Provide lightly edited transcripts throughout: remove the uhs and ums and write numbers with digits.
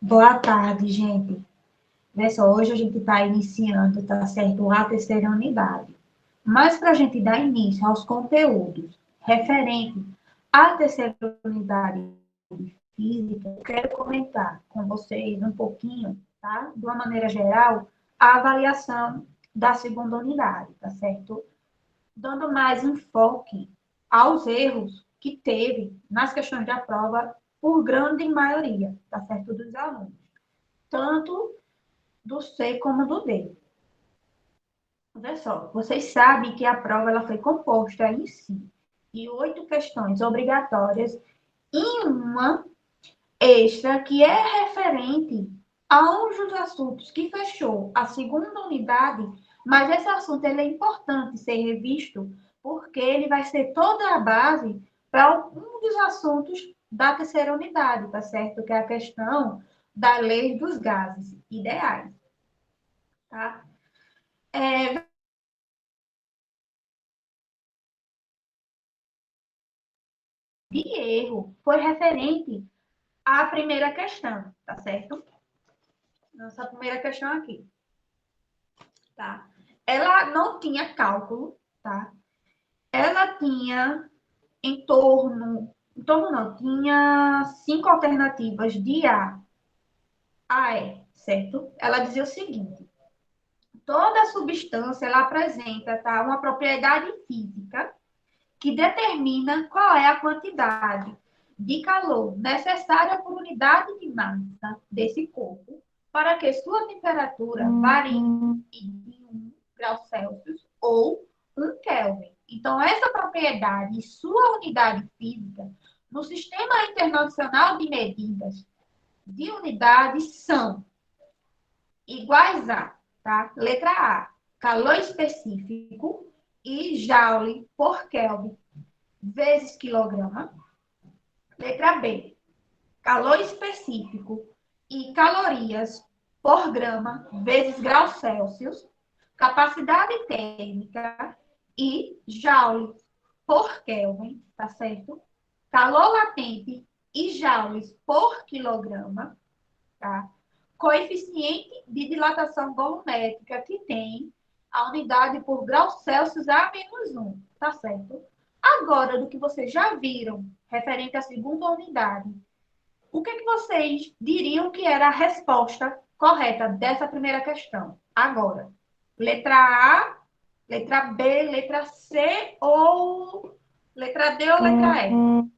Boa tarde, gente. Vê só, hoje a gente está iniciando, tá certo, a terceira unidade. Mas para a gente dar início aos conteúdos referente à terceira unidade de física, eu quero comentar com vocês um pouquinho, tá? De uma maneira geral, a avaliação da segunda unidade, tá certo? Dando mais enfoque aos erros que teve nas questões da prova por grande maioria, tá certo, dos alunos. Tanto do C como do D. Olha só, vocês sabem que a prova ela foi composta em si de 8 questões obrigatórias e uma extra que é referente a um dos assuntos que fechou a segunda unidade, mas esse assunto ele é importante ser revisto porque ele vai ser toda a base para um dos assuntos da terceira unidade, tá certo? Que é a questão da lei dos gases ideais, tá? De erro foi referente à primeira questão, tá certo? Nossa primeira questão aqui, tá? Ela não tinha cálculo, tá? Ela tinha em torno não, tinha 5 alternativas de A, E, certo? Ela dizia o seguinte: toda substância ela apresenta, tá, uma propriedade física que determina qual é a quantidade de calor necessária por unidade de massa desse corpo para que sua temperatura varie de 1 grau Celsius ou 1 Kelvin. Então, essa propriedade e sua unidade física no Sistema Internacional de Medidas de Unidades são iguais a, tá? Letra A, calor específico e joule por Kelvin vezes quilograma. Letra B, calor específico e calorias por grama vezes grau Celsius. Capacidade térmica e joule por Kelvin, tá certo? Calor latente e joules por quilograma, tá? Coeficiente de dilatação volumétrica que tem a unidade por grau Celsius a menos 1, tá certo? Agora, do que vocês já viram, referente à segunda unidade, o que vocês diriam que era a resposta correta dessa primeira questão? Agora, letra A, letra B, letra C ou letra D ou letra E?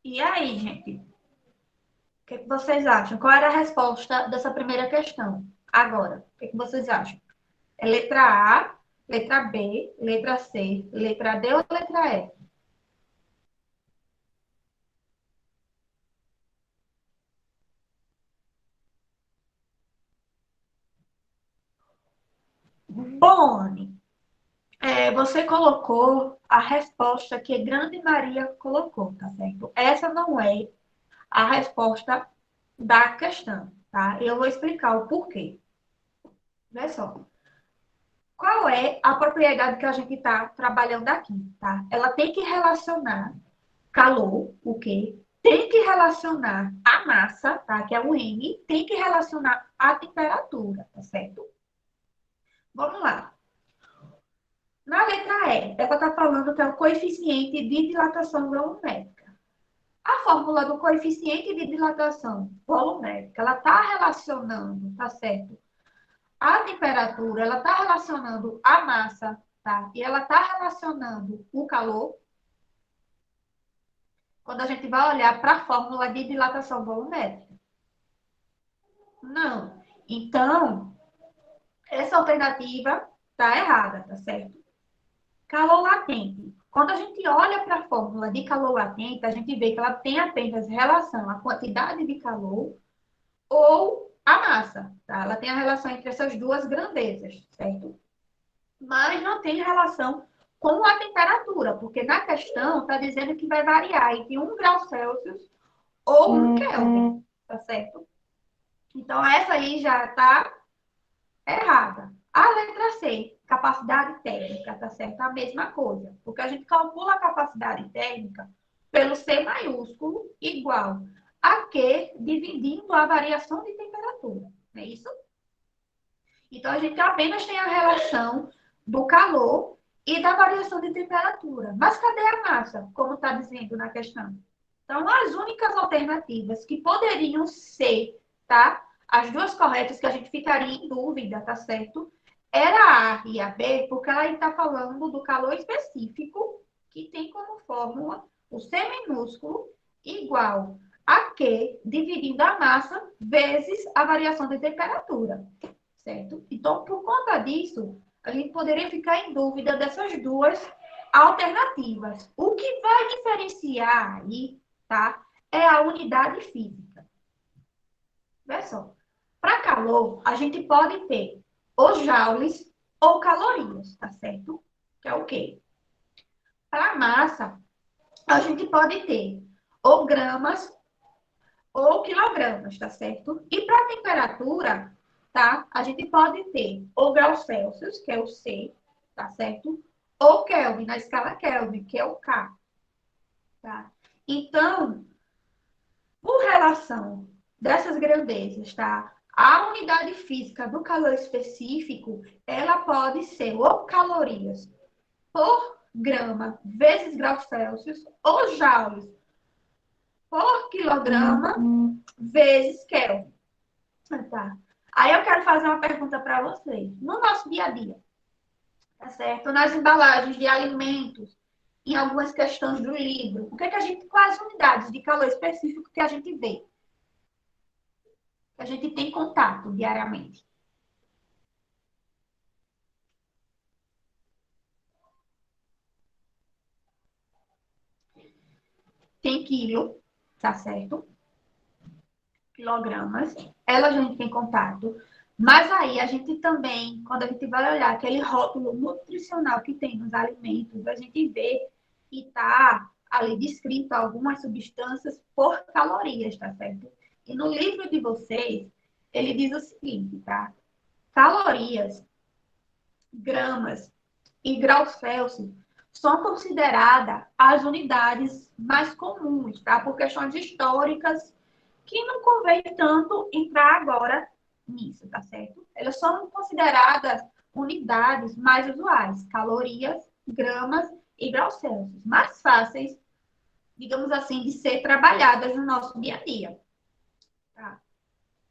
E aí, gente? O que vocês acham? Qual era a resposta dessa primeira questão? Agora, o que vocês acham? É letra A, letra B, letra C, letra D ou letra E? Boni, você colocou a resposta que Grande Maria colocou, tá certo? Essa não é a resposta da questão, tá? Eu vou explicar o porquê. Vê só. Qual é a propriedade que a gente está trabalhando aqui, tá? Ela tem que relacionar calor, o quê? Tem que relacionar a massa, tá? Que é o M, tem que relacionar a temperatura, tá certo? Vamos lá. Na letra E, ela está falando que é o coeficiente de dilatação volumétrica. A fórmula do coeficiente de dilatação volumétrica, ela está relacionando, tá certo? A temperatura, ela está relacionando a massa, tá? E ela está relacionando o calor quando a gente vai olhar para a fórmula de dilatação volumétrica. Não. Então, essa alternativa está errada, tá certo? Calor latente. Quando a gente olha para a fórmula de calor latente, a gente vê que ela tem apenas relação à quantidade de calor ou à massa, tá? Ela tem a relação entre essas duas grandezas, certo? Mas não tem relação com a temperatura, porque na questão está dizendo que vai variar entre 1 grau Celsius ou 1 Kelvin, tá certo? Então, essa aí já está errada. A letra C, capacidade térmica, tá certo? A mesma coisa, porque a gente calcula a capacidade térmica pelo C maiúsculo igual a Q dividindo a variação de temperatura, não é isso? Então, a gente apenas tem a relação do calor e da variação de temperatura. Mas cadê a massa, como está dizendo na questão? Então, as únicas alternativas que poderiam ser, tá? As duas corretas que a gente ficaria em dúvida, tá certo? Era a A e a B, porque ela está falando do calor específico, que tem como fórmula o C minúsculo igual a Q dividindo a massa vezes a variação de temperatura, certo? Então, por conta disso, a gente poderia ficar em dúvida dessas duas alternativas. O que vai diferenciar aí, tá? É a unidade física. Vê só. Para calor, a gente pode ter ou joules ou calorias, tá certo? Que é o quê? Para massa, a gente pode ter ou gramas ou quilogramas, tá certo? E para temperatura, tá? A gente pode ter ou graus Celsius, que é o C, tá certo? Ou Kelvin, na escala Kelvin, que é o K, tá? Então, por relação dessas grandezas, tá? A unidade física do calor específico, ela pode ser ou calorias por grama vezes graus Celsius, ou joules por quilograma vezes Kelvin. Tá. Aí eu quero fazer uma pergunta para vocês. No nosso dia a dia, tá certo? Nas embalagens de alimentos, em algumas questões do livro, o que é que a gente, quais unidades de calor específico que a gente vê? Que a gente tem contato diariamente? Tem quilo, tá certo? Quilogramas, ela a gente tem contato. Mas aí a gente também, quando a gente vai olhar aquele rótulo nutricional que tem nos alimentos, a gente vê que está ali descrito algumas substâncias por calorias, tá certo? E no livro de vocês, ele diz o seguinte, tá? Calorias, gramas e graus Celsius são consideradas as unidades mais comuns, tá? Por questões históricas que não convém tanto entrar agora nisso, tá certo? Elas são consideradas unidades mais usuais, calorias, gramas e graus Celsius, mais fáceis, digamos assim, de ser trabalhadas no nosso dia a dia. Tá?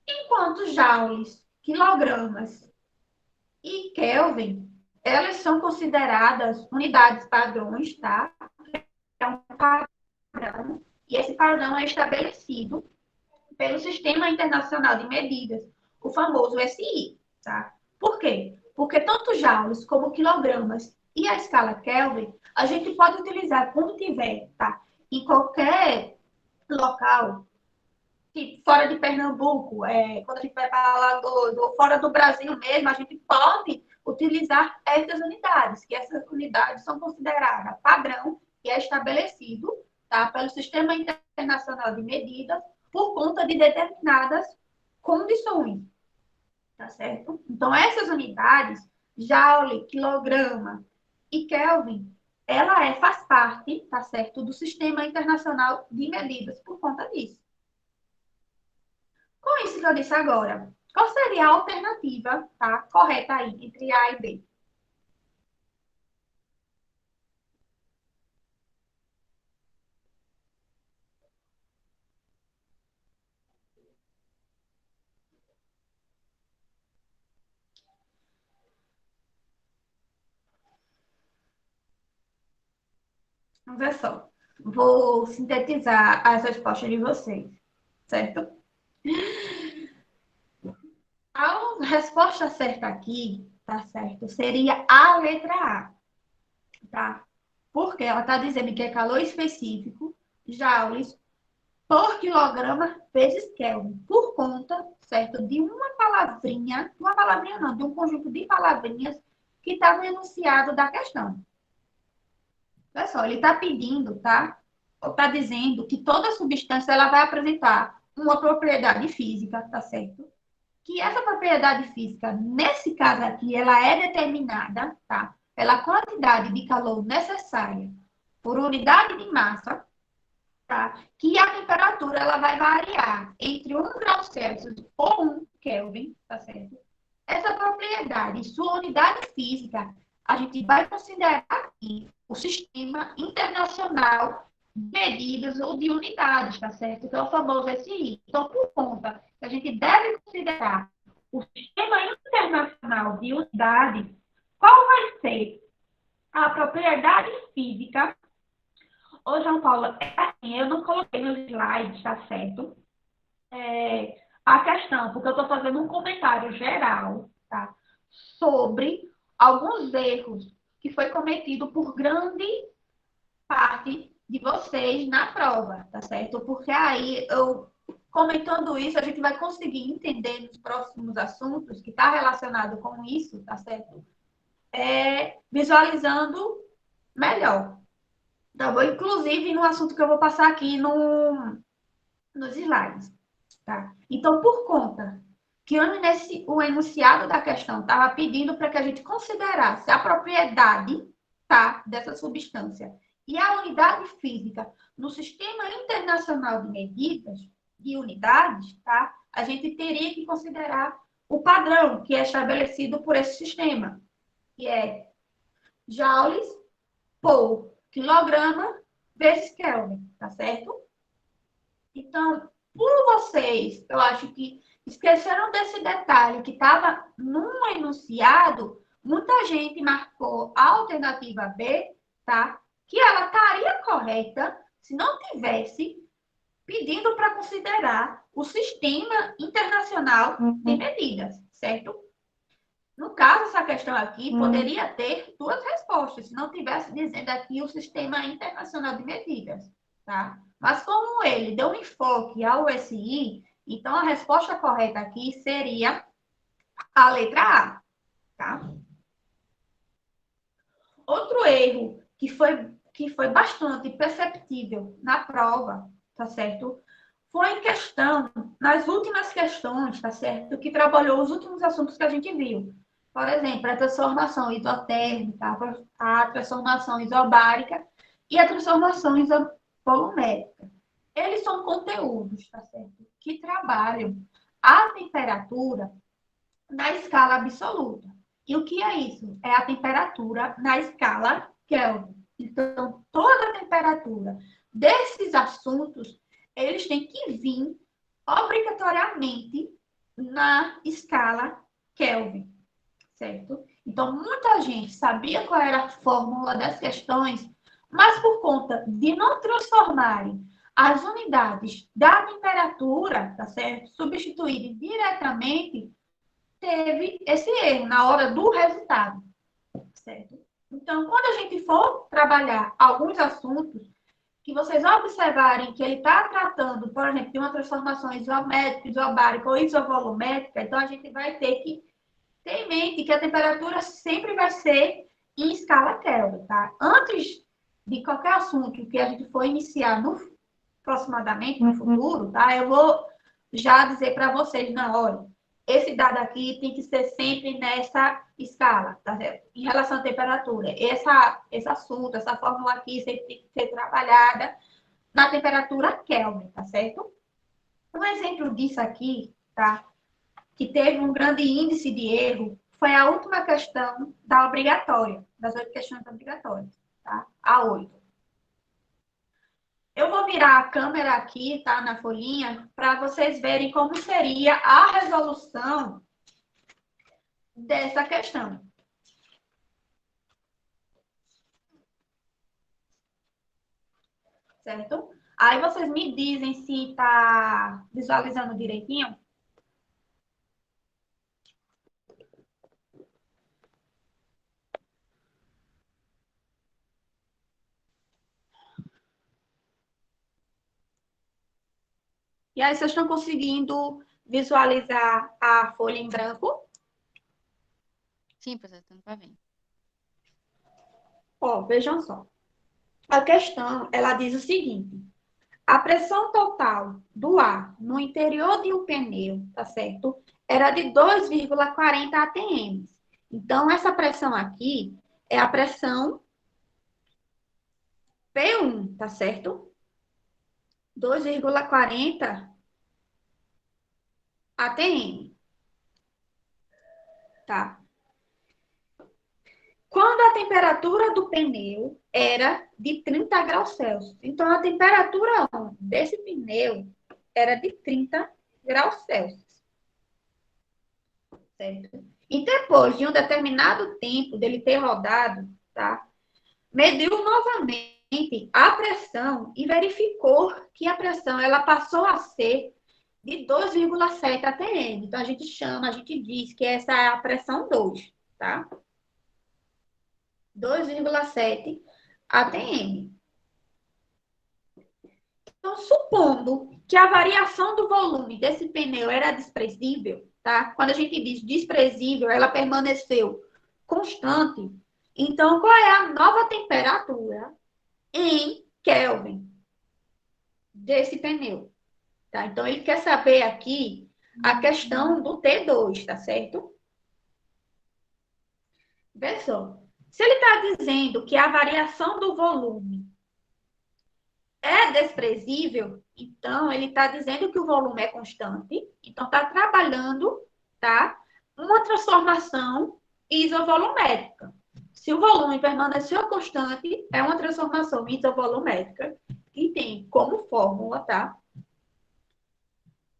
Enquanto joules, quilogramas e Kelvin, elas são consideradas unidades padrões, tá? É um padrão, e esse padrão é estabelecido pelo Sistema Internacional de Medidas, o famoso SI, tá? Por quê? Porque tanto joules como quilogramas e a escala Kelvin, a gente pode utilizar quando tiver, tá? Em qualquer local, tipo, fora de Pernambuco, quando a gente vai para Alagoas, ou fora do Brasil mesmo, a gente pode utilizar essas unidades, que essas unidades são consideradas padrão e é estabelecido, tá, pelo Sistema Internacional de Medidas por conta de determinadas condições, tá certo? Então, essas unidades, Joule, quilograma e Kelvin, faz parte, tá certo, do Sistema Internacional de Medidas por conta disso. Com isso que eu disse agora, qual seria a alternativa, tá, correta aí, entre A e B? Vamos ver só. Vou sintetizar as respostas de vocês, certo? A resposta certa aqui, tá certo, seria a letra A, tá? Porque ela está dizendo que é calor específico, joules por quilograma vezes Kelvin, por conta, certo, de uma palavrinha não, de um conjunto de palavrinhas que está no enunciado da questão, Olha só, ele está pedindo, tá? Ou está dizendo que toda substância ela vai apresentar uma propriedade física, tá certo? Que essa propriedade física, nesse caso aqui, ela é determinada, tá? Pela quantidade de calor necessária por unidade de massa, tá? Que a temperatura ela vai variar entre 1 grau Celsius ou 1 Kelvin, tá certo? Essa propriedade, sua unidade física, a gente vai considerar aqui o Sistema Internacional de Medidas ou de Unidades, tá certo? Que é o famoso SI. Então, por conta que a gente deve considerar o Sistema Internacional de Unidades, qual vai ser a propriedade física? Ô, João Paulo, é assim, eu não coloquei nos slides, tá certo? A questão, porque eu estou fazendo um comentário geral, tá? Sobre alguns erros que foi cometido por grande parte de vocês na prova, tá certo? Porque aí eu comentando isso, a gente vai conseguir entender nos próximos assuntos que está relacionado com isso, tá certo? Visualizando melhor. Tá bom? Inclusive no assunto que eu vou passar aqui nos slides. Tá? Então, por conta que o enunciado da questão estava pedindo para que a gente considerasse a propriedade, tá, dessa substância e a unidade física no Sistema Internacional de Medidas de Unidades, tá, a gente teria que considerar o padrão que é estabelecido por esse sistema, que é joules por quilograma vezes Kelvin, tá certo? Então, por vocês, eu acho que esqueceram desse detalhe que estava num enunciado, muita gente marcou a alternativa B, tá? Que ela estaria correta se não tivesse pedindo para considerar o sistema internacional de medidas, certo? No caso, essa questão aqui poderia ter duas respostas, se não tivesse dizendo aqui o Sistema Internacional de Medidas, tá? Mas como ele deu um enfoque ao SI, então a resposta correta aqui seria a letra A, tá? Outro erro que foi bastante perceptível na prova, tá certo? Foi em questão, nas últimas questões, tá certo? Que trabalhou os últimos assuntos que a gente viu. Por exemplo, a transformação isotérmica, a transformação isobárica e a transformação isovolumétrica. Eles são conteúdos, tá certo? Que trabalham a temperatura na escala absoluta. E o que é isso? É a temperatura na escala Kelvin. Então, toda a temperatura desses assuntos, eles têm que vir obrigatoriamente na escala Kelvin, certo? Então, muita gente sabia qual era a fórmula das questões, mas por conta de não transformarem as unidades da temperatura, tá certo? Substituírem diretamente, teve esse erro na hora do resultado, certo? Então, quando a gente for trabalhar alguns assuntos, que vocês observarem que ele está tratando, por exemplo, de uma transformação isométrica, isobárica ou isovolumétrica, então a gente vai ter que ter em mente que a temperatura sempre vai ser em escala Kelvin, tá? Antes de qualquer assunto que a gente for iniciar aproximadamente no futuro, tá? Eu vou já dizer para vocês na hora. Esse dado aqui tem que ser sempre nessa escala, tá certo? Em relação à temperatura. Esse assunto, essa fórmula aqui sempre tem que ser trabalhada na temperatura Kelvin, tá certo? Um exemplo disso aqui, tá? Que teve um grande índice de erro, foi a última questão da obrigatória, das 8 questões obrigatórias, tá? A 8. Eu vou virar a câmera aqui, tá, na folhinha, para vocês verem como seria a resolução dessa questão. Certo? Aí vocês me dizem se está visualizando direitinho. E aí, vocês estão conseguindo visualizar a folha em branco? Sim, professor, tanto para ver. Ó, vejam só. A questão, ela diz o seguinte: a pressão total do ar no interior de um pneu, tá certo? Era de 2,40 atm. Então, essa pressão aqui é a pressão P1, tá certo? 2,40 atm, tá? Quando a temperatura do pneu era de 30 graus Celsius. Então, a temperatura desse pneu era de 30 graus Celsius. Certo? E depois de um determinado tempo dele ter rodado, tá? Mediu novamente a pressão e verificou que a pressão ela passou a ser de 2,7 atm. Então, a gente diz que essa é a pressão 2, tá? 2,7 atm. Então, supondo que a variação do volume desse pneu era desprezível, tá? Quando a gente diz desprezível, ela permaneceu constante. Então, qual é a nova temperatura em Kelvin desse pneu? Tá? Então, ele quer saber aqui a questão do T2, tá certo? Vê só. Se ele está dizendo que a variação do volume é desprezível, então ele está dizendo que o volume é constante, então está trabalhando, tá? Uma transformação isovolumétrica. Se o volume permaneceu constante, é uma transformação isovolumétrica que tem como fórmula, tá?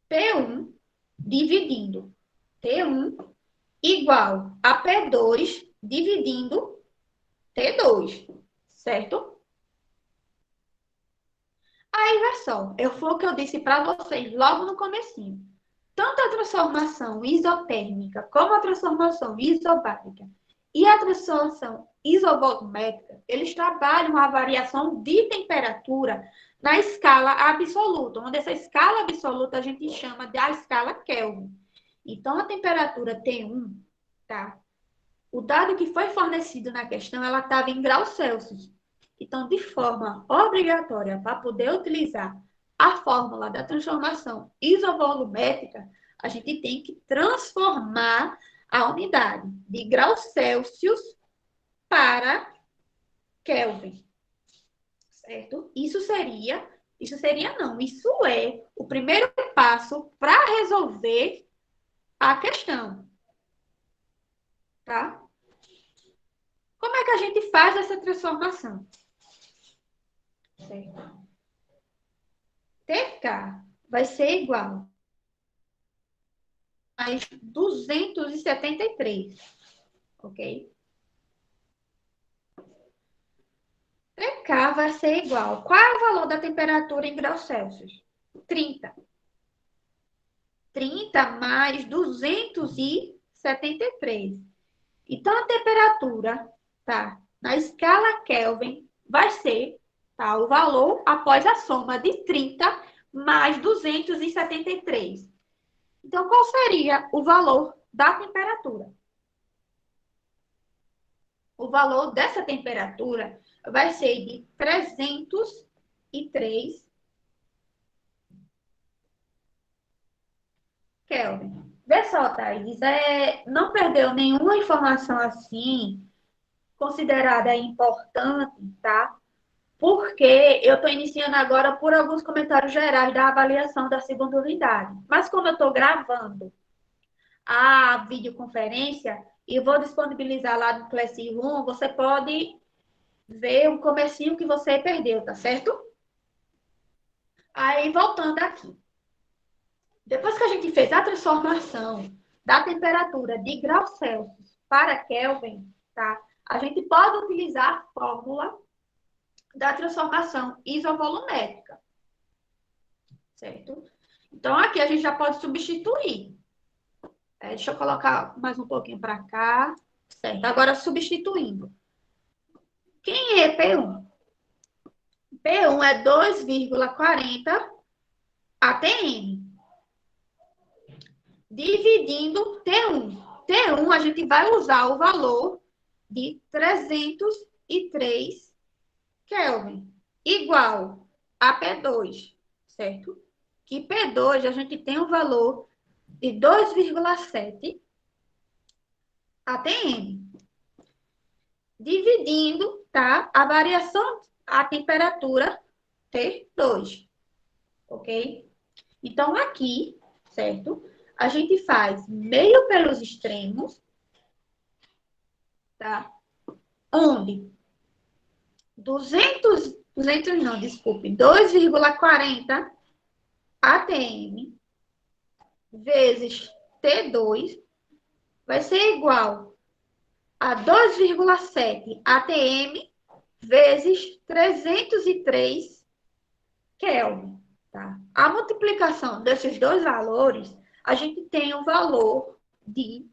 P1 dividindo T1 igual a P2 dividindo T2, certo? Aí, versão, foi o que eu disse para vocês logo no comecinho. Tanto a transformação isotérmica como a transformação isobárica e a transformação isovolumétrica, eles trabalham a variação de temperatura na escala absoluta, onde essa escala absoluta a gente chama de a escala Kelvin. Então, a temperatura T1, tá? O dado que foi fornecido na questão, ela estava em graus Celsius. Então, de forma obrigatória, para poder utilizar a fórmula da transformação isovolumétrica, a gente tem que transformar a unidade de graus Celsius para Kelvin. Certo? Isso é o primeiro passo para resolver a questão. Tá? Como é que a gente faz essa transformação? Certo? TK vai ser igual a 273, ok? TK vai ser igual. Qual é o valor da temperatura em graus Celsius? 30. 30 mais 273. Então, a temperatura, tá? Na escala Kelvin, vai ser, tá? O valor após a soma de 30 mais 273. Então, qual seria o valor da temperatura? O valor dessa temperatura vai ser de 303 Kelvin. Vê só, Thaís, não perdeu nenhuma informação assim, considerada importante, tá? Porque eu estou iniciando agora por alguns comentários gerais da avaliação da segunda unidade. Mas como eu estou gravando a videoconferência e vou disponibilizar lá no Classroom, você pode ver o comecinho que você perdeu, tá certo? Aí, voltando aqui. Depois que a gente fez a transformação da temperatura de graus Celsius para Kelvin, tá? A gente pode utilizar a fórmula da transformação isovolumétrica, certo? Então, aqui a gente já pode substituir. Deixa eu colocar mais um pouquinho para cá. Certo, agora substituindo. Quem é P1? P1 é 2,40 atm. Dividindo T1. T1 a gente vai usar o valor de 303 Kelvin. igual a P2, certo? Que P2 a gente tem um valor de 2,7 atm, dividindo, tá? A variação, a temperatura T2, ok? Então, aqui, certo? A gente faz meio pelos extremos, tá? Onde 200 não, desculpe, 2,40 atm vezes T2 vai ser igual a 2,7 atm vezes 303 Kelvin. Tá? A multiplicação desses dois valores, a gente tem um valor de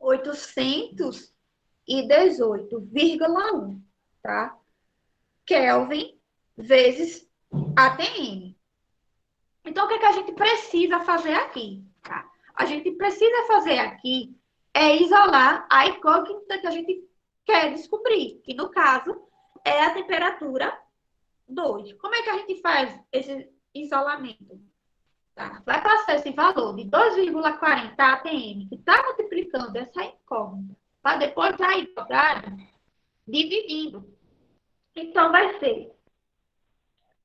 818,1, tá? Kelvin vezes atm. Então, o que a gente precisa fazer aqui? Tá? A gente precisa fazer aqui é isolar a incógnita que a gente quer descobrir, que no caso é a temperatura 2. Como é que a gente faz esse isolamento? Tá? Vai passar esse valor de 2,40 atm, que está multiplicando essa incógnita, para depois aí dobrar dividindo. Então, vai ser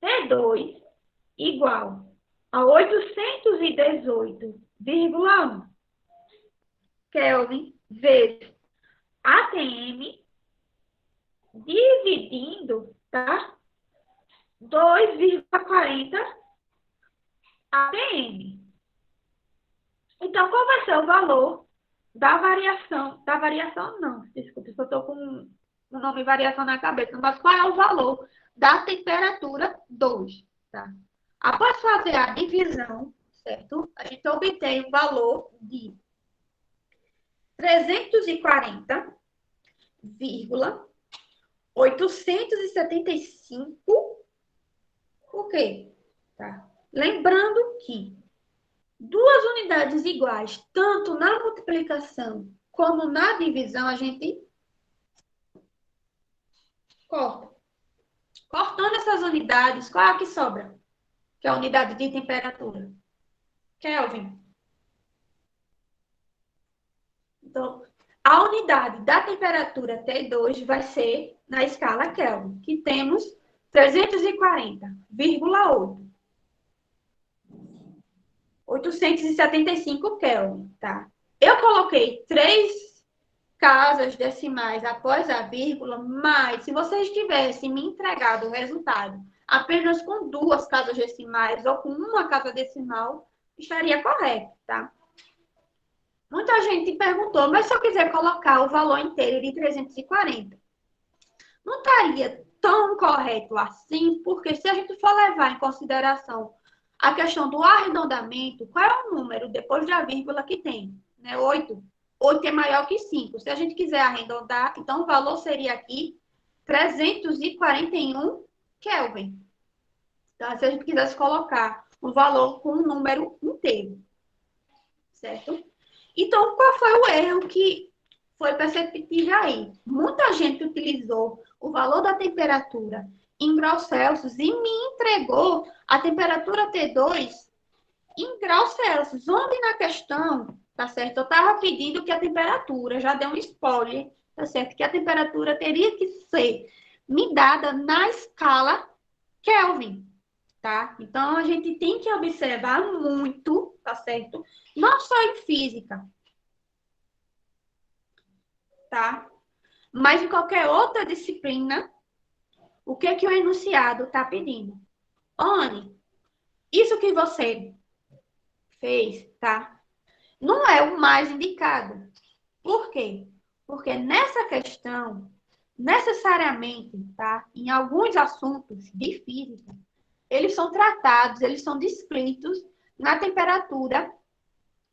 T2 igual a 818,1 Kelvin vezes atm dividindo, tá? 2,40 atm. Então, qual vai ser o valor da variação? Da variação, não, desculpa, eu estou com o nome variação na cabeça, mas qual é o valor da temperatura 2, tá? Após fazer a divisão, certo? A gente obtém o valor de 340,875. O quê? Tá? Lembrando que duas unidades iguais, tanto na multiplicação como na divisão, a gente corta. Cortando essas unidades, qual é a que sobra? Que é a unidade de temperatura. Kelvin. Então, a unidade da temperatura T2 vai ser na escala Kelvin, que temos 340,8. 875 Kelvin, tá? Eu coloquei 3 casas decimais após a vírgula, mas se vocês tivessem me entregado o resultado apenas com 2 casas decimais ou com uma casa decimal, estaria correto, tá? Muita gente perguntou, mas se eu quiser colocar o valor inteiro de 340, não estaria tão correto assim, porque se a gente for levar em consideração a questão do arredondamento, qual é o número depois da vírgula que tem? Né? 8. 8 é maior que 5. Se a gente quiser arredondar, então o valor seria aqui 341 Kelvin. Então, se a gente quisesse colocar um valor com um número inteiro. Certo? Então, qual foi o erro que foi perceptível aí? Muita gente utilizou o valor da temperatura em graus Celsius e me entregou a temperatura T2 em graus Celsius, onde na questão, tá certo? Eu estava pedindo que a temperatura, já deu um spoiler, tá certo? Que a temperatura teria que ser me dada na escala Kelvin, tá? Então, a gente tem que observar muito, tá certo? Não só em física, tá? Mas em qualquer outra disciplina, o que que o enunciado está pedindo? Oni, isso que você fez, tá? Não é o mais indicado. Por quê? Porque nessa questão, necessariamente, tá? Em alguns assuntos de física, eles são tratados, eles são descritos na temperatura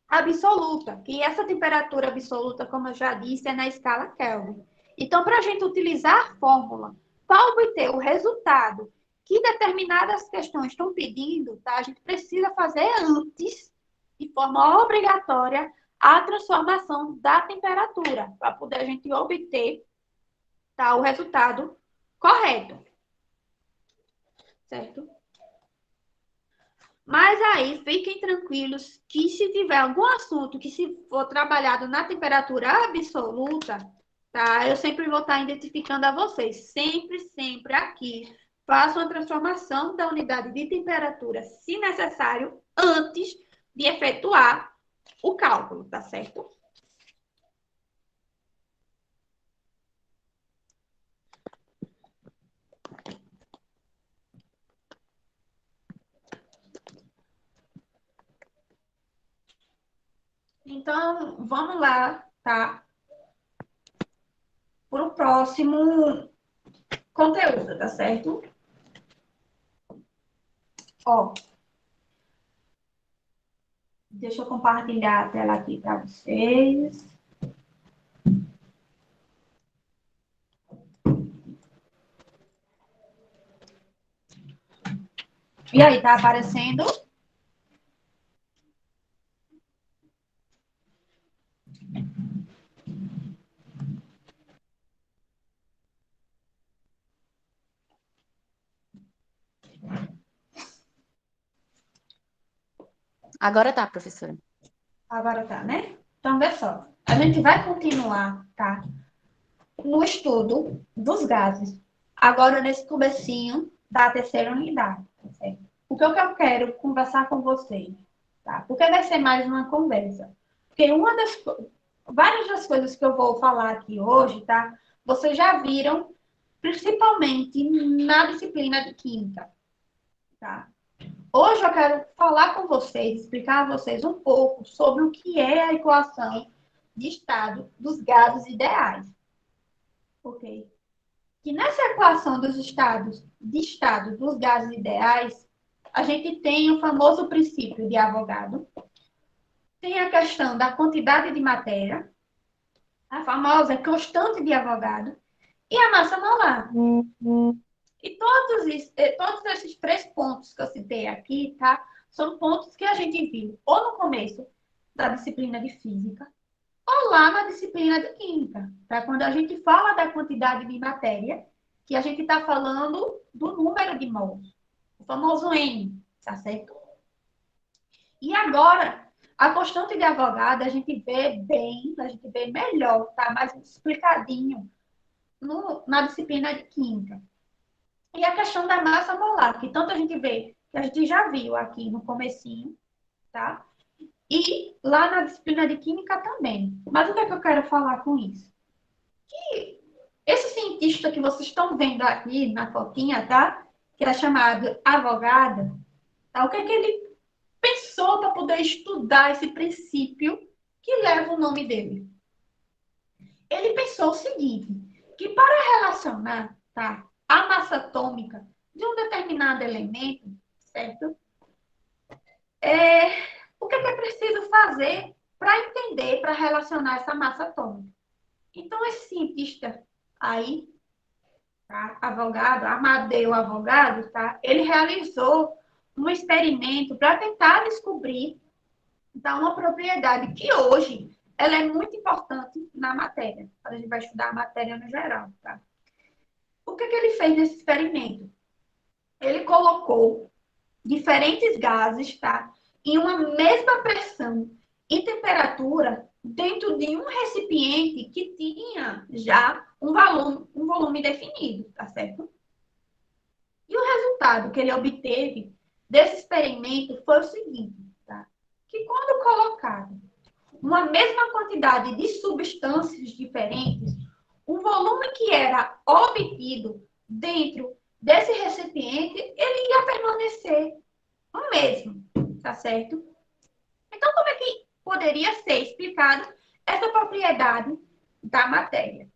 absoluta, que essa temperatura absoluta, como eu já disse, é na escala Kelvin. Então, para a gente utilizar a fórmula para obter o resultado que determinadas questões estão pedindo, tá? A gente precisa fazer antes, de forma obrigatória, a transformação da temperatura, para poder a gente obter, tá, o resultado correto. certo? Mas aí, fiquem tranquilos que se tiver algum assunto que se for trabalhado na temperatura absoluta, tá? Eu sempre vou estar identificando a vocês. Sempre, sempre aqui. Façam a transformação da unidade de temperatura, se necessário, antes de efetuar o cálculo, tá certo? Então, vamos lá, tá? Para o próximo conteúdo, tá certo? Ó, deixa eu compartilhar a tela aqui para vocês. E aí, tá aparecendo? Agora tá, professora. Agora tá, né? Então, vê só. A gente vai continuar, tá? No estudo dos gases. Agora, nesse comecinho da terceira unidade, tá certo? O que eu quero conversar com vocês, tá? Porque vai ser mais uma conversa. Porque várias das coisas que eu vou falar aqui hoje, tá? Vocês já viram, principalmente na disciplina de química, tá? Hoje eu quero falar com vocês, explicar a vocês um pouco sobre o que é a equação de estado dos gases ideais. Ok? Que nessa equação dos estados de estado dos gases ideais, a gente tem o famoso princípio de Avogadro, tem a questão da quantidade de matéria, a famosa constante de Avogadro, e a massa molar. E todos esses três pontos que eu citei aqui, tá? São pontos que a gente viu ou no começo da disciplina de física, ou lá na disciplina de química, tá? Quando a gente fala da quantidade de matéria, que a gente está falando do número de mols, o famoso N, tá certo? E agora, a constante de Avogadro, a gente vê bem, a gente vê melhor, tá? Mais explicadinho na disciplina de química. E a questão da massa molar, que tanto a gente vê, que a gente já viu aqui no comecinho, tá? E lá na disciplina de química também. Mas o que é que eu quero falar com isso? Que esse cientista que vocês estão vendo aqui na fotinha, tá? Que é chamado Avogadro, tá? O que é que ele pensou para poder estudar esse princípio que leva o nome dele? Ele pensou o seguinte, que para relacionar, tá, a massa atômica de um determinado elemento, certo? O que é preciso fazer para entender, para relacionar essa massa atômica? Então, esse cientista aí, tá, Avogadro, Amadeu Avogadro, tá, ele realizou um experimento para tentar descobrir, tá, uma propriedade que hoje ela é muito importante na matéria. A gente vai estudar a matéria no geral, tá? O que ele fez nesse experimento? Ele colocou diferentes gases, tá? Em uma mesma pressão e temperatura dentro de um recipiente que tinha já um volume definido, tá certo? E o resultado que ele obteve desse experimento foi o seguinte, tá? Que quando colocado uma mesma quantidade de substâncias diferentes, o volume que era obtido dentro desse recipiente, ele ia permanecer o mesmo, tá certo? Então, como é que poderia ser explicado essa propriedade da matéria?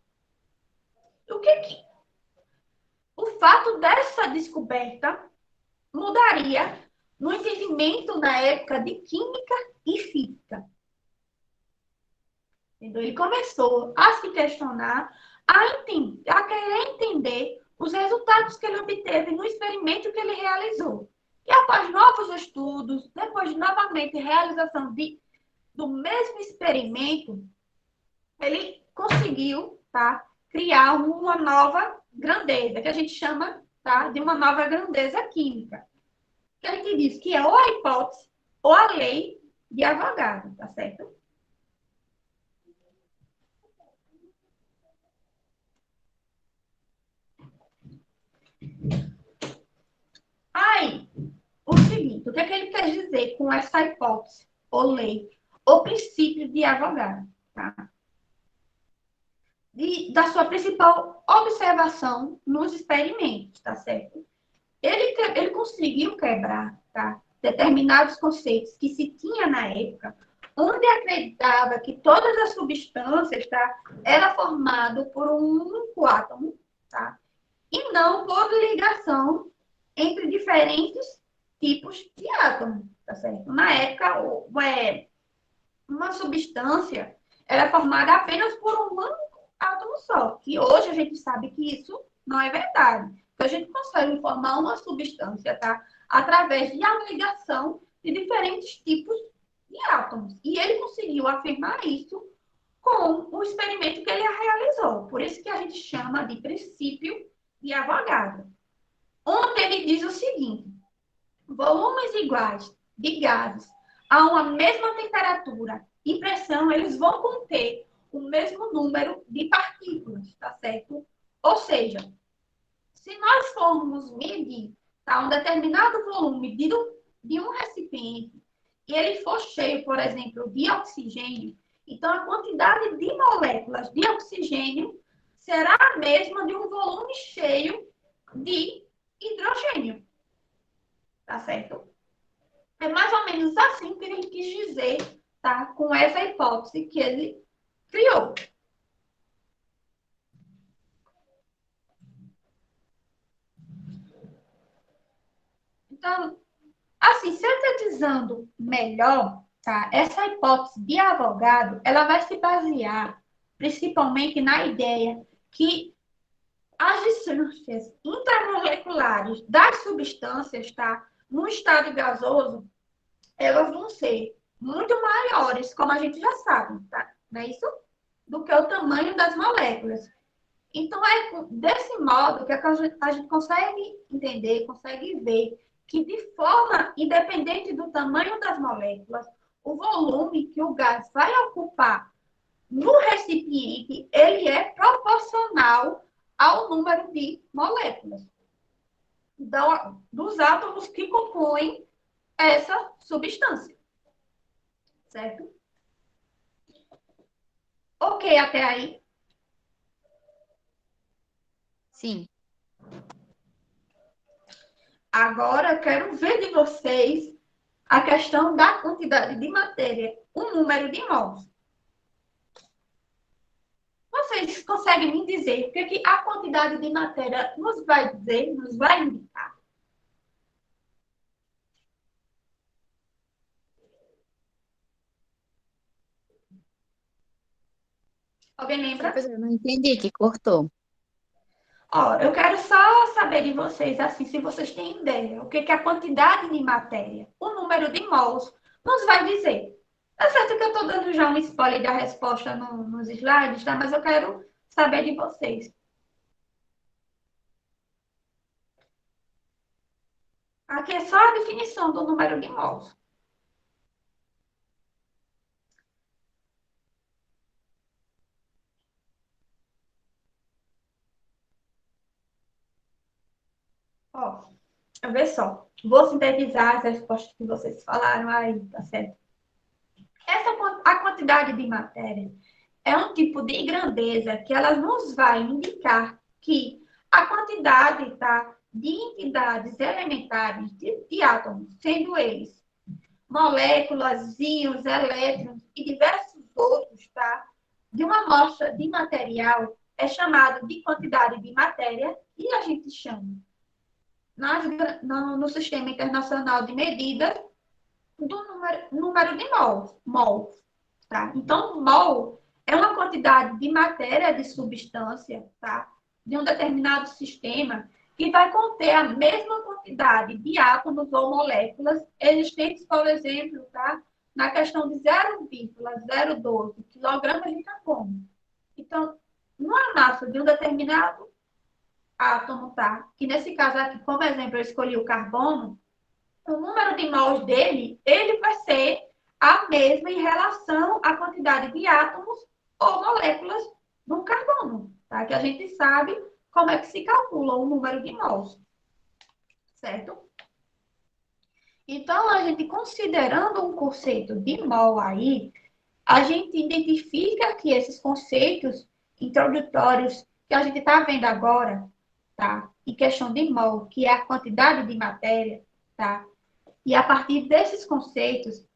O fato dessa descoberta mudaria no entendimento na época de química e física. Entendeu? Ele começou a se questionar, a querer entender os resultados que ele obteve no experimento que ele realizou. E após novos estudos, depois de novamente realização do mesmo experimento, ele conseguiu, tá, criar uma nova grandeza, que a gente chama tá? De uma nova grandeza química. Que a gente diz que é ou a hipótese ou a lei de Avogadro, tá certo? Aí, o seguinte, o que é que ele quer dizer com essa hipótese, ou lei, ou princípio de Avogadro, tá? Da sua principal observação nos experimentos, tá certo? Ele conseguiu quebrar, tá? Determinados conceitos que se tinha na época, onde acreditava que todas as substâncias, tá? Era formado por um único átomo, tá? E não por ligação entre diferentes tipos de átomos, tá certo? Na época, uma substância era formada apenas por um único átomo só, que hoje a gente sabe que isso não é verdade. Que a gente consegue formar uma substância, tá? Através de a ligação de diferentes tipos de átomos. E ele conseguiu afirmar isso com o experimento que ele realizou. Por isso que a gente chama de princípio de Avogadro. Onde ele diz o seguinte: volumes iguais de gases a uma mesma temperatura e pressão, eles vão conter o mesmo número de partículas, tá certo? Ou seja, se nós formos medir, tá, um determinado volume de um recipiente e ele for cheio, por exemplo, de oxigênio, então a quantidade de moléculas de oxigênio será a mesma de um volume cheio de hidrogênio, tá certo? É mais ou menos assim que ele quis dizer, tá? Com essa hipótese que ele criou. Então, assim, sintetizando melhor, tá? Essa hipótese de Avogadro, ela vai se basear principalmente na ideia que as distâncias intramoleculares das substâncias, tá? No estado gasoso, elas vão ser muito maiores, como a gente já sabe, tá? Não é isso? Do que o tamanho das moléculas. Então, é desse modo que a gente consegue entender, consegue ver que, de forma independente do tamanho das moléculas, o volume que o gás vai ocupar no recipiente, ele é proporcional ao número de moléculas dos átomos que compõem essa substância, certo? Ok, até aí. Sim. Agora, quero ver de vocês a questão da quantidade de matéria, o número de mols. Vocês conseguem me dizer o que a quantidade de matéria nos vai dizer, nos vai indicar? Alguém lembra? Professora, eu não entendi que cortou. Ó, eu quero só saber de vocês, assim, se vocês têm ideia, o que a quantidade de matéria, o número de mols, nos vai dizer. Tá certo que eu estou dando já um spoiler da resposta nos slides, tá? Mas eu quero saber de vocês. Aqui é só a definição do número de mols. Ó, vê só. Vou sintetizar as respostas que vocês falaram aí, tá certo? A quantidade de matéria é um tipo de grandeza que ela nos vai indicar que a quantidade, tá, de entidades elementares de átomos, sendo eles moléculas, íons, elétrons e diversos outros, tá, de uma amostra de material é chamado de quantidade de matéria e a gente chama no Sistema Internacional de Medidas do número de mols, tá? Então, mol é uma quantidade de matéria, de substância, tá? De um determinado sistema que vai conter a mesma quantidade de átomos ou moléculas existentes, por exemplo, tá? Na questão de 0,012 quilogramas de carbono. Então, numa massa de um determinado átomo, tá? Que nesse caso aqui, como exemplo, eu escolhi o carbono, o número de mols dele, ele vai ser a mesma em relação à quantidade de átomos ou moléculas do carbono, tá? Que a gente sabe como é que se calcula o número de mols, certo? Então, a gente considerando um conceito de mol aí, a gente identifica que esses conceitos introdutórios que a gente está vendo agora, tá? Em questão de mol, que é a quantidade de matéria, tá? E a partir desses conceitos,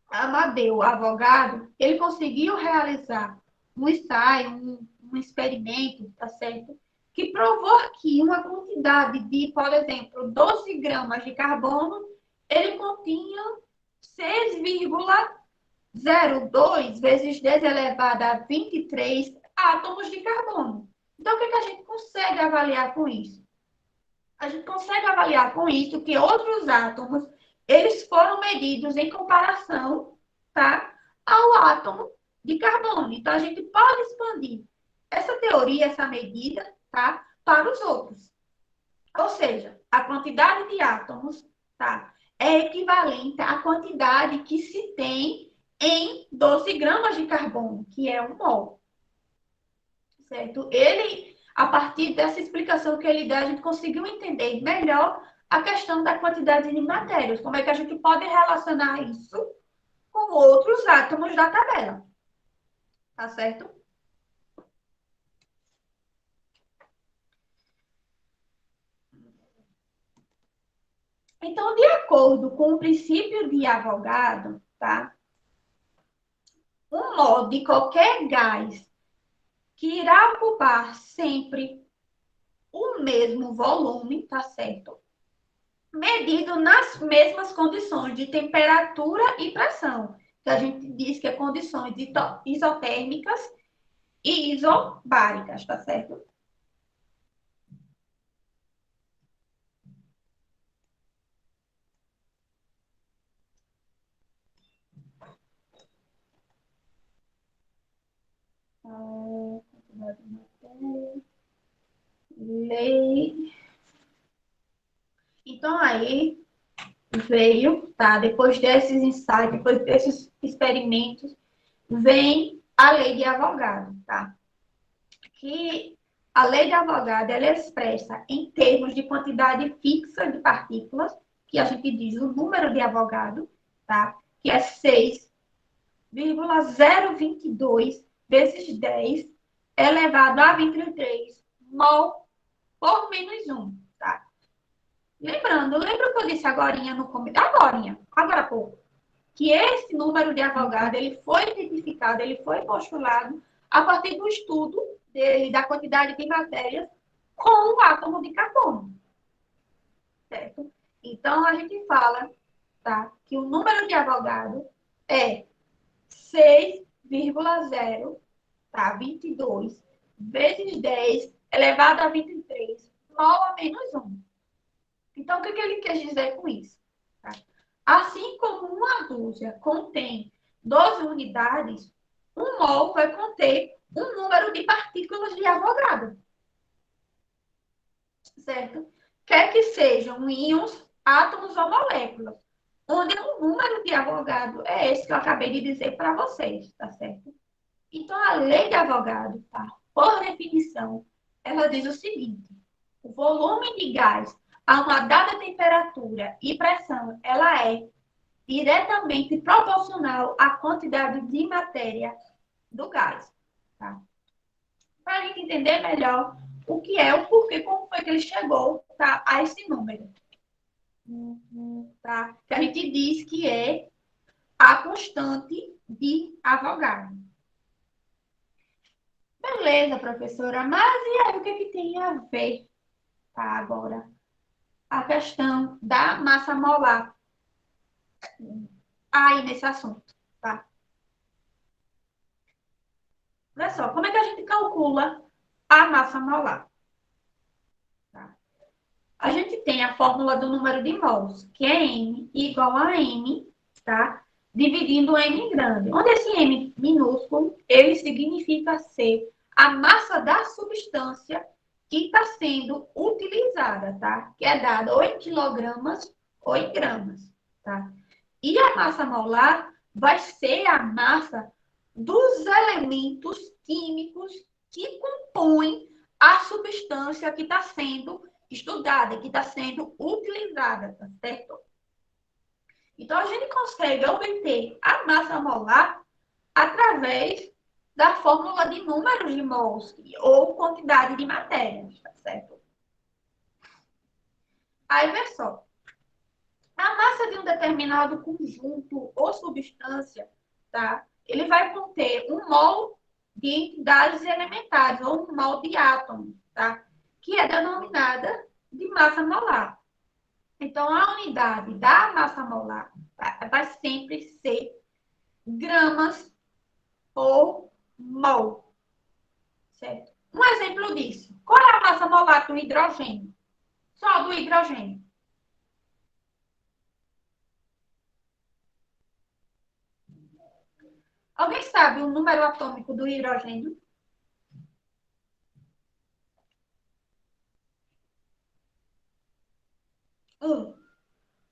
Amadeu Avogadro, ele conseguiu realizar um ensaio, um experimento, tá certo? Que provou que uma quantidade de, por exemplo, 12 gramas de carbono, ele continha 6,02 vezes 10 elevado a 23 átomos de carbono. Então, o que a gente consegue avaliar com isso? A gente consegue avaliar com isso que outros átomos, eles foram medidos em comparação, tá, ao átomo de carbono. Então, a gente pode expandir essa teoria, essa medida, tá, para os outros. Ou seja, a quantidade de átomos, tá, é equivalente à quantidade que se tem em 12 gramas de carbono, que é um mol. Certo? Ele, a partir dessa explicação que ele dá, a gente conseguiu entender melhor a questão da quantidade de matérias. Como é que a gente pode relacionar isso com outros átomos da tabela. Tá certo? Então, de acordo com o princípio de Avogadro, tá? Um mol de qualquer gás que irá ocupar sempre o mesmo volume, tá certo? Medido nas mesmas condições de temperatura e pressão, que a gente diz que é condições isotérmicas e isobáricas, tá certo? Lei. Então, aí veio, tá? Depois desses ensaios, depois desses experimentos, vem a lei de Avogadro, tá? Que a lei de Avogadro, ela é expressa em termos de quantidade fixa de partículas, que a gente diz o número de Avogadro, tá? Que é 6,022 vezes 10 elevado a 23 mol por menos 1, tá? Lembrando, lembra que eu disse agorinha no começo, agora há pouco, que esse número de Avogadro, ele foi identificado, ele foi postulado a partir do estudo dele, da quantidade de matérias com o átomo de carbono, certo? Então, a gente fala, tá, que o número de Avogadro é 6,0, tá, 22 vezes 10 elevado a 23 mol a menos 1. Então, o que ele quer dizer com isso? Tá? Assim como uma dúzia contém 12 unidades, um mol vai conter um número de partículas de Avogadro. Certo? Quer que sejam íons, átomos ou moléculas. Onde o número de Avogadro é esse que eu acabei de dizer para vocês, tá certo? Então, a lei de Avogadro, tá? Por definição, ela diz o seguinte: o volume de gás a uma dada temperatura e pressão, ela é diretamente proporcional à quantidade de matéria do gás. Tá? Para a gente entender melhor o que é, o porquê, como foi que ele chegou, tá, a esse número. Tá? Que a gente diz que é a constante de Avogadro. Beleza, professora, mas e aí o que, que tem a ver, tá, agora? A questão da massa molar aí nesse assunto, tá? Olha só, como é que a gente calcula a massa molar? Tá? A gente tem a fórmula do número de mols, que é M igual a M, tá? Dividindo o M grande. Onde esse M minúsculo, ele significa ser a massa da substância que está sendo utilizada, tá? Que é dada ou em quilogramas ou em gramas, tá? E a massa molar vai ser a massa dos elementos químicos que compõem a substância que está sendo estudada, que está sendo utilizada, tá certo? Então, a gente consegue obter a massa molar através da fórmula de números de mols ou quantidade de matérias, tá certo? Aí, vê só. A massa de um determinado conjunto ou substância, tá? Ele vai conter um mol de entidades elementares ou um mol de átomos, tá? Que é denominada de massa molar. Então, a unidade da massa molar vai sempre ser gramas por mol, certo? Um exemplo disso. Qual é a massa molar do hidrogênio? Só do hidrogênio. Alguém sabe o número atômico do hidrogênio? 1.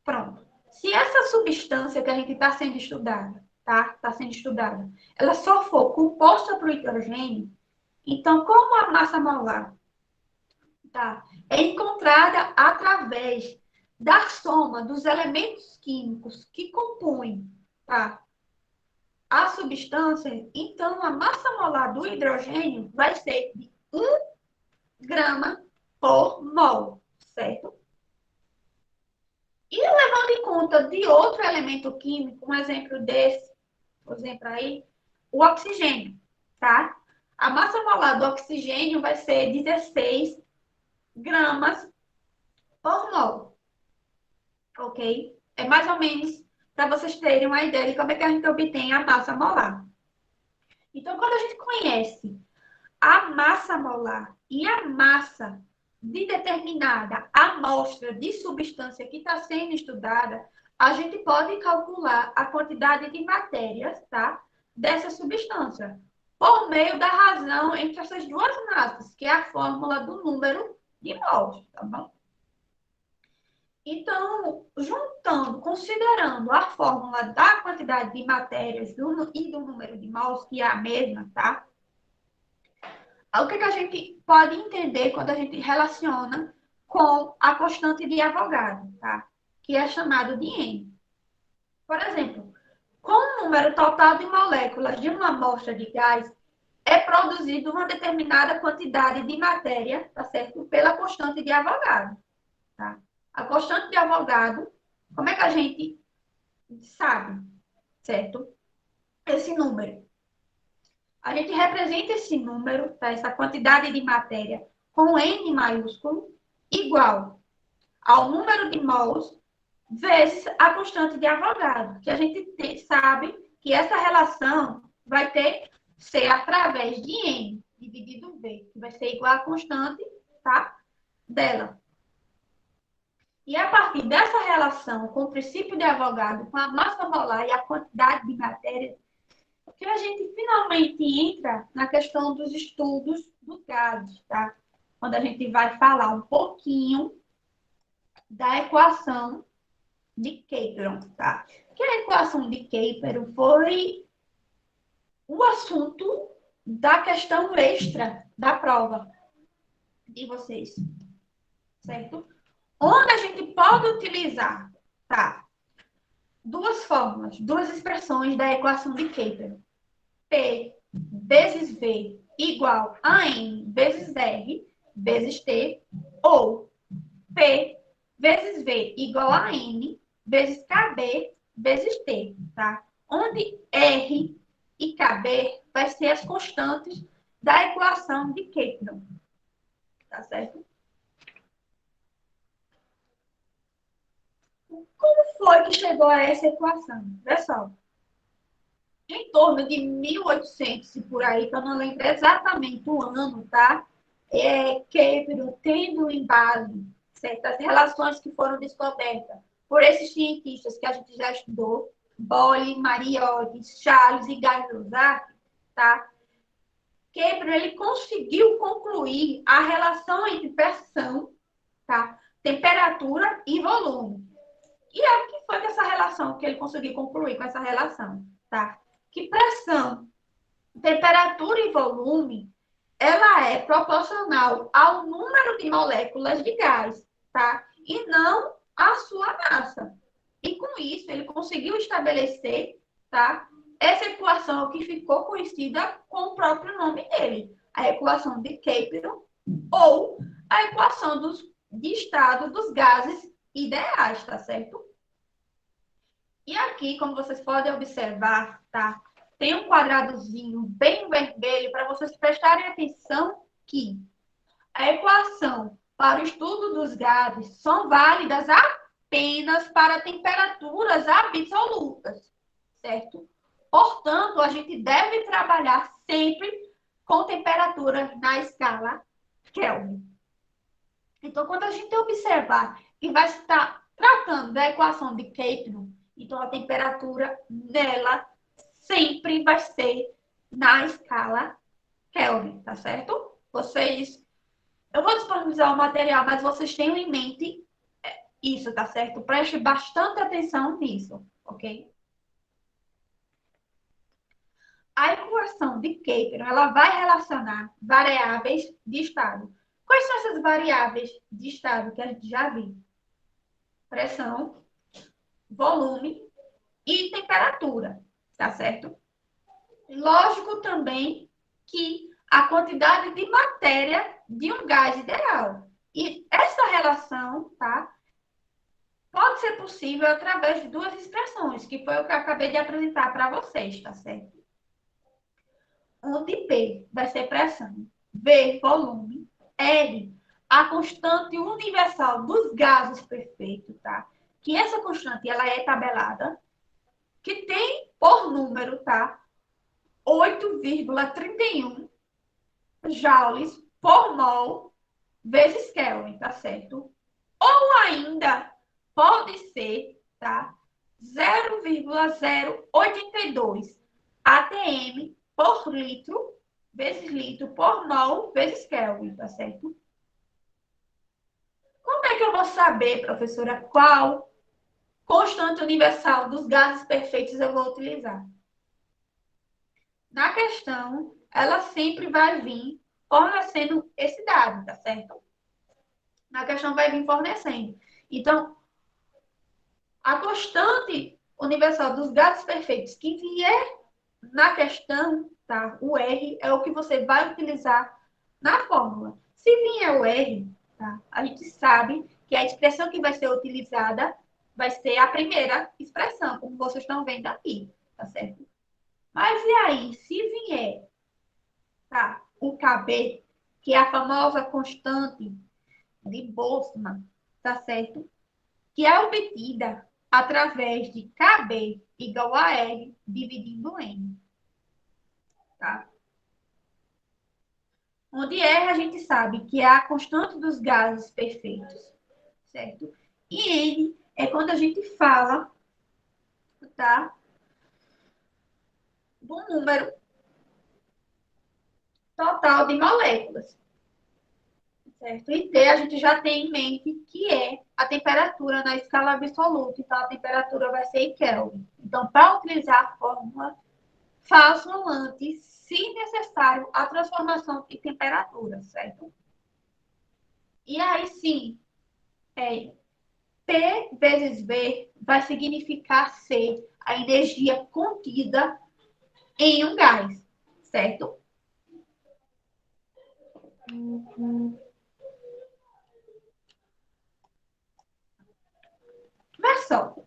Pronto. Se essa substância que a gente está sendo estudada, tá? Está sendo estudada, ela só for composta por hidrogênio, então, como a massa molar, tá? É encontrada através da soma dos elementos químicos que compõem, tá? A substância, então a massa molar do hidrogênio vai ser de 1 grama por mol, certo? E levando em conta de outro elemento químico, um exemplo desse, por exemplo aí, o oxigênio, tá? A massa molar do oxigênio vai ser 16 gramas por mol, ok? É mais ou menos para vocês terem uma ideia de como é que a gente obtém a massa molar. Então, quando a gente conhece a massa molar e a massa de determinada amostra de substância que está sendo estudada, a gente pode calcular a quantidade de matérias, tá? Dessa substância, por meio da razão entre essas duas massas, que é a fórmula do número de mols, tá bom? Então, juntando, considerando a fórmula da quantidade de matérias e do número de mols, que é a mesma, tá? O que a gente pode entender quando a gente relaciona com a constante de Avogadro, tá? Que é chamado de N. Por exemplo, com o número total de moléculas de uma amostra de gás, é produzido uma determinada quantidade de matéria, tá certo? Pela constante de Avogadro, tá? A constante de Avogadro, como é que a gente sabe, certo? Esse número. A gente representa esse número, tá? Essa quantidade de matéria, com N maiúsculo, igual ao número de mols vezes a constante de Avogadro, que a gente sabe que essa relação vai ser através de N dividido V, que vai ser igual à constante, tá? Dela. E a partir dessa relação com o princípio de Avogadro, com a massa molar e a quantidade de matéria, que a gente finalmente entra na questão dos estudos dos gases, tá? Quando a gente vai falar um pouquinho da equação de Capron, tá? Que a equação de Capron foi o assunto da questão extra da prova de vocês, certo? Onde a gente pode utilizar, tá? Duas fórmulas, duas expressões da equação de Capron. P vezes V igual a N vezes R vezes T, ou P vezes V igual a N vezes KB vezes T, tá? Onde R e KB vai ser as constantes da equação de Capron, tá certo? Como foi que chegou a essa equação? Pessoal, em torno de 1800 e por aí, que eu não lembro exatamente o ano, tá? Capron tendo em base certas relações que foram descobertas por esses cientistas que a gente já estudou, Boyle, Mariotti, Charles e Gay-Lussac, tá? Kepler, ele conseguiu concluir a relação entre pressão, tá? Temperatura e volume. E o que foi que essa relação, que ele conseguiu concluir com essa relação, tá? Que pressão, temperatura e volume, ela é proporcional ao número de moléculas de gás, tá? E não à sua massa. E com isso, ele conseguiu estabelecer, tá? Essa equação que ficou conhecida com o próprio nome dele, a equação de Kepler, ou a equação de estado dos gases ideais, tá certo? E aqui, como vocês podem observar, tá? Tem um quadradozinho bem vermelho para vocês prestarem atenção que a equação para o estudo dos gases são válidas apenas para temperaturas absolutas, certo? Portanto, a gente deve trabalhar sempre com temperatura na escala Kelvin. Então, quando a gente observar que vai estar tratando da equação de Kepler, então a temperatura dela sempre vai ser na escala Kelvin, tá certo? Eu vou disponibilizar o material, mas vocês tenham em mente isso, tá certo? Preste bastante atenção nisso, ok? A equação de Kepler, ela vai relacionar variáveis de estado. Quais são essas variáveis de estado que a gente já viu? Pressão, volume e temperatura, tá certo? Lógico também que a quantidade de matéria de um gás ideal. E essa relação, tá? Pode ser possível através de duas expressões, que foi o que eu acabei de apresentar para vocês, tá certo? Onde P vai ser pressão, V, volume, R, a constante universal dos gases perfeitos, tá? Que essa constante, ela é tabelada, que tem por número, tá? 8,31 joules por mol vezes Kelvin, tá certo? Ou ainda pode ser, tá? 0,082 atm por litro vezes litro por mol vezes Kelvin, tá certo? Como é que eu vou saber, professora, qual constante universal dos gases perfeitos eu vou utilizar? Na questão, ela sempre vai vir fornecendo esse dado, tá certo? Na questão vai vir fornecendo. Então, a constante universal dos gases perfeitos que vier na questão, tá? O R é o que você vai utilizar na fórmula. Se vier o R, tá? A gente sabe que a expressão que vai ser utilizada vai ser a primeira expressão, como vocês estão vendo aqui, tá certo? Mas e aí, se vier, tá? O KB, que é a famosa constante de Boltzmann, tá certo? Que é obtida através de KB igual a R dividindo N, tá? Onde R a gente sabe que é a constante dos gases perfeitos, certo? E N é quando a gente fala, tá? Do número total de moléculas, certo? E T a gente já tem em mente que é a temperatura na escala absoluta, então a temperatura vai ser em Kelvin. Então, para utilizar a fórmula, façam antes, se necessário, a transformação de temperatura, certo? E aí sim, P vezes V vai significar C, a energia contida em um gás, certo? Versão.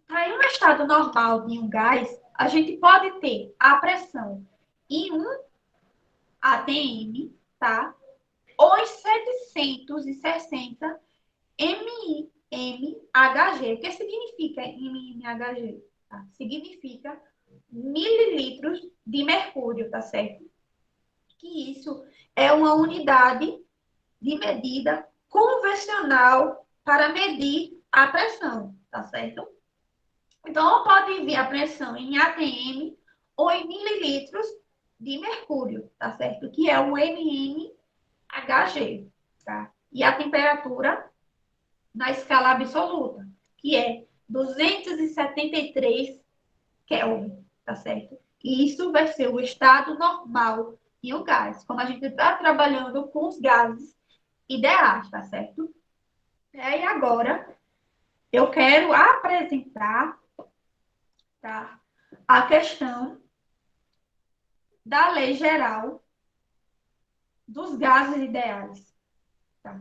Em um estado normal de um gás, a gente pode ter a pressão em 1 atm, tá? Ou em 760 mmHg. O que significa mmHg? Tá? Significa mililitros de mercúrio, tá certo? Que isso é uma unidade de medida convencional para medir a pressão, tá certo? Então, pode vir a pressão em atm ou em mililitros de mercúrio, tá certo? Que é o mmHg, tá? E a temperatura na escala absoluta, que é 273 Kelvin, tá certo? E isso vai ser o estado normal e o gás, como a gente está trabalhando com os gases ideais, tá certo? E aí agora eu quero apresentar, tá, a questão da lei geral dos gases ideais, tá?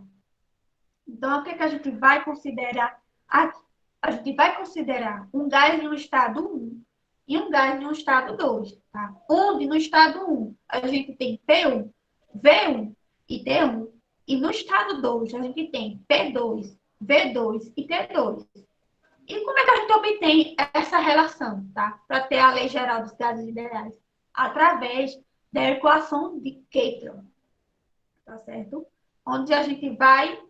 Então, o que, é que a gente vai considerar aqui? A gente vai considerar um gás em um estado 1 e um gás em um estado 2, tá? Onde no estado 1 a gente tem P1, V1 e T1, e no estado 2 a gente tem P2, V2 e T2. E como é que a gente obtém essa relação, tá? Para ter a lei geral dos gases ideais? Através da equação de Capron, tá certo? Onde a gente vai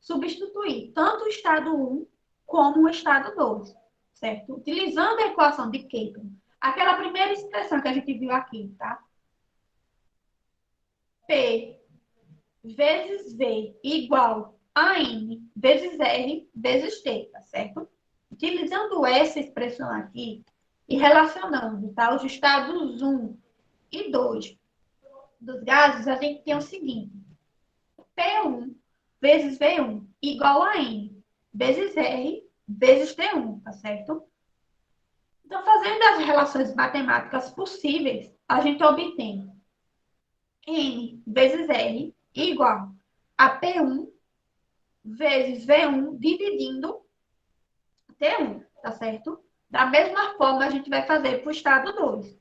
substituir tanto o estado 1 como o estado 2, certo? Utilizando a equação de Capron. Aquela primeira expressão que a gente viu aqui, tá? P vezes V igual a N vezes R vezes T, tá certo? Utilizando essa expressão aqui e relacionando, tá? Os estados 1 e 2 dos gases, a gente tem o seguinte: P1 vezes V1 igual a N vezes R vezes T1, tá certo? Então, fazendo as relações matemáticas possíveis, a gente obtém N vezes R igual a P1 vezes V1 dividindo T1, tá certo? Da mesma forma, a gente vai fazer para o estado 2.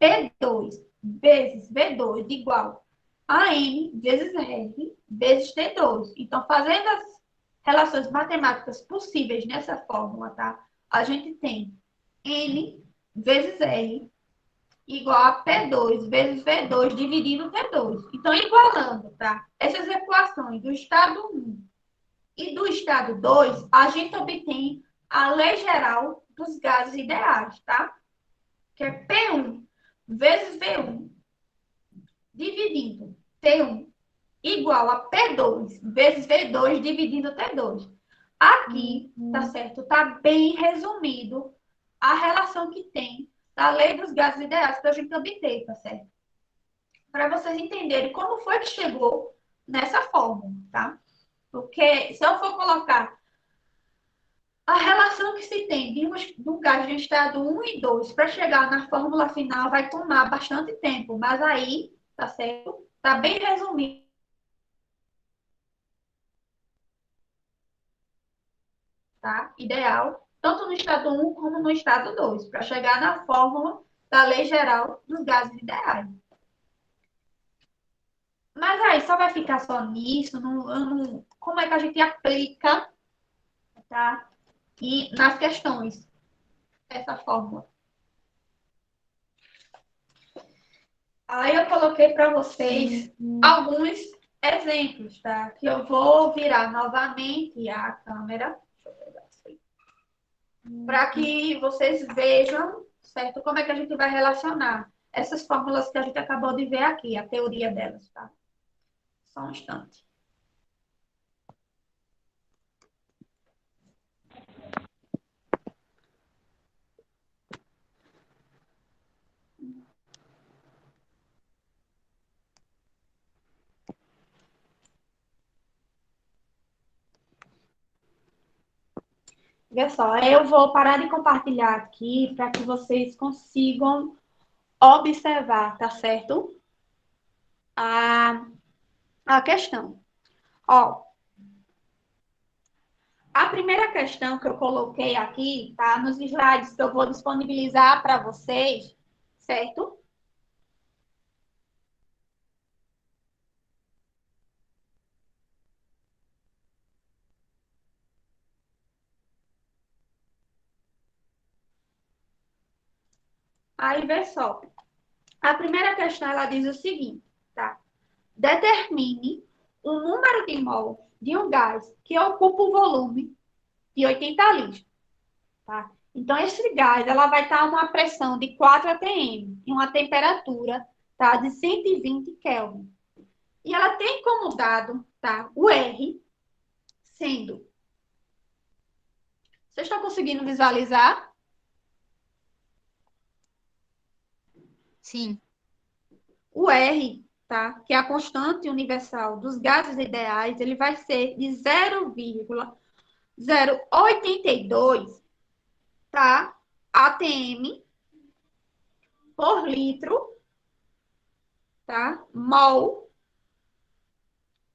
P2 vezes V2 igual a N vezes R vezes T2. Então, fazendo as relações matemáticas possíveis nessa fórmula, tá? A gente tem N vezes R igual a P2 vezes V2 dividindo T2. Então, igualando, tá? Essas equações do estado 1 e do estado 2, a gente obtém a lei geral dos gases ideais, tá? Que é P1 vezes V1 dividindo T1 igual a P2 vezes V2 dividindo T2. Aqui, tá certo? Tá bem resumido a relação que tem da lei dos gases ideais para a gente obter, tá certo? Para vocês entenderem como foi que chegou nessa fórmula, tá? Porque se eu for colocar a relação que se tem de um gás de estado 1 e 2 para chegar na fórmula final vai tomar bastante tempo, mas aí, tá certo? Tá bem resumido, tá? Ideal, tanto no estado 1 como no estado 2, para chegar na fórmula da lei geral dos gases ideais. Mas aí só vai ficar só nisso, como é que a gente aplica, tá? E nas questões, essa fórmula. Aí eu coloquei para vocês alguns exemplos, tá? Que eu vou virar novamente a câmera. Deixa eu pegar assim. Para que vocês vejam, certo? Como é que a gente vai relacionar essas fórmulas que a gente acabou de ver aqui, a teoria delas, tá? Só um instante. Vê só, eu vou parar de compartilhar aqui para que vocês consigam observar, tá certo? A questão. Ó, a primeira questão que eu coloquei aqui, tá? Nos slides que eu vou disponibilizar para vocês, certo? Aí, vê só. A primeira questão, ela diz o seguinte, tá? Determine o número de mols de um gás que ocupa o volume de 80 litros, tá? Então, esse gás, ela vai estar a uma pressão de 4 atm e uma temperatura tá? De 120 Kelvin. E ela tem como dado, tá? O R sendo. Vocês estão conseguindo visualizar? Sim. O R, tá? Que é a constante universal dos gases ideais, ele vai ser de 0,082, tá? ATM por litro, tá? Mol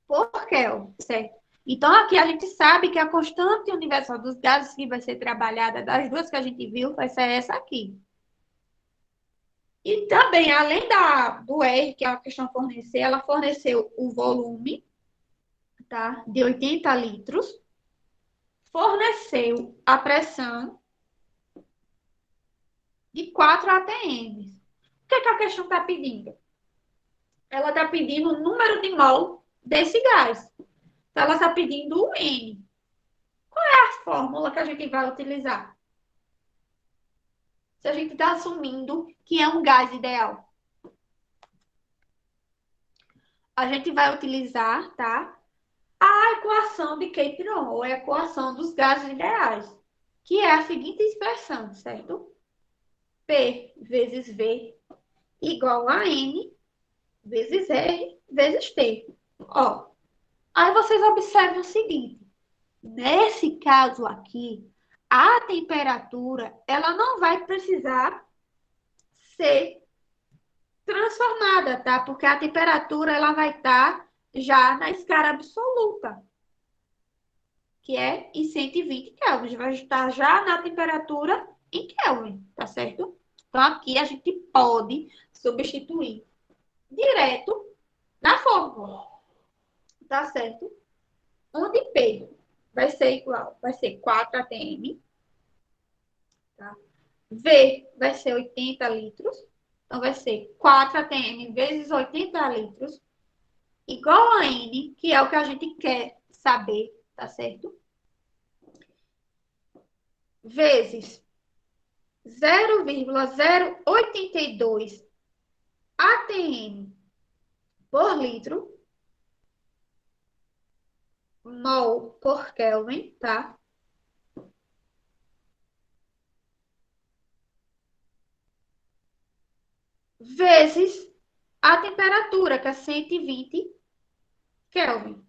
por Kelvin, certo? Então, aqui a gente sabe que a constante universal dos gases que vai ser trabalhada, das duas que a gente viu, vai ser essa aqui. E também, além do R, que a questão fornecer, ela forneceu o volume, tá? De 80 litros, forneceu a pressão de 4 atm. O que, é que a questão está pedindo? Ela está pedindo o número de mol desse gás. Então, ela está pedindo o N. Qual é a fórmula que a gente vai utilizar? Se a gente está assumindo que é um gás ideal. A gente vai utilizar, tá? A equação de Capron, ou a equação dos gases ideais, que é a seguinte expressão, certo? P vezes V igual a N vezes R vezes T. Ó, aí vocês observam o seguinte, nesse caso aqui, a temperatura, ela não vai precisar ser transformada, tá? Porque a temperatura, ela vai estar já na escala absoluta, que é em 120 Kelvin. Vai estar já na temperatura em Kelvin, tá certo? Então, aqui a gente pode substituir direto na fórmula, tá certo? Onde P vai ser igual, vai ser 4 atm, tá? V vai ser 80 litros, então vai ser 4 atm vezes 80 litros, igual a N, que é o que a gente quer saber, tá certo? Vezes 0,082 atm por litro, mol por Kelvin, tá? Vezes a temperatura, que é 120 Kelvin.